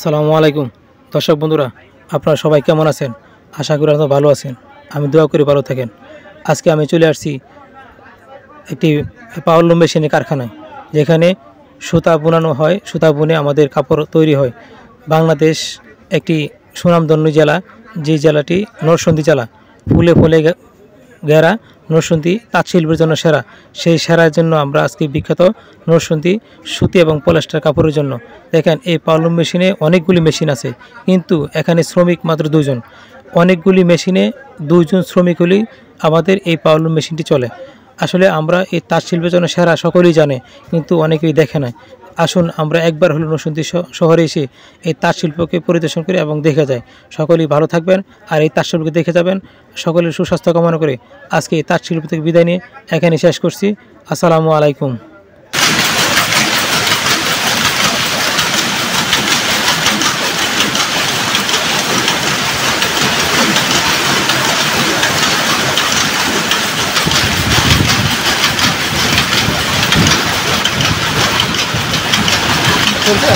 আসসালামু আলাইকুম দর্শক বন্ধুরা, আপনারা সবাই কেমন আছেন? আশা করি আপনারা ভালো আছেন। আমি দোয়া করি ভালো থাকেন। আজকে আমি চলে আসছি একটি পাওয়ার লুম মেশিনের কারখানায়, যেখানে সুতা বোনানো হয়। সুতা বুনে আমাদের কাপড় তৈরি হয়। বাংলাদেশ একটি সুনামধন্য জেলা, যে জেলাটি নরসিংদী জেলা। ফুলে ফুলে ঘেরা নরসিংদী তাঁত শিল্পের জন্য সেরা। সেই সেরার জন্য আমরা আজকে বিখ্যাত নরসিংদী সুতি এবং পলিস্টার কাপড়ের জন্য। দেখেন, এই পাওয়ারলুম মেশিনে অনেকগুলি মেশিন আছে, কিন্তু এখানে শ্রমিক মাত্র 2 জন। অনেকগুলি মেশিনে 2 জন শ্রমিক হলেই আমাদের এই পাওয়ারলুম মেশিনটি চলে। আসলে আমরা এই তাঁত শিল্পের জন্য সেরা সকলেই জানে, কিন্তু অনেকেই দেখে না। আসুন আমরা একবার হলো নরসিংদী শহরে এসে এই তাঁত শিল্পকে পরিদর্শন করি এবং দেখে যায়। সকলেই ভালো থাকবেন আর এই তাঁত শিল্পকে দেখে যাবেন। সকলের সুস্বাস্থ্য কামনা করে আজকে এই তাঁত শিল্প থেকে বিদায় নিয়ে এখানে শেষ করছি। আসসালামু আলাইকুম। চলছে?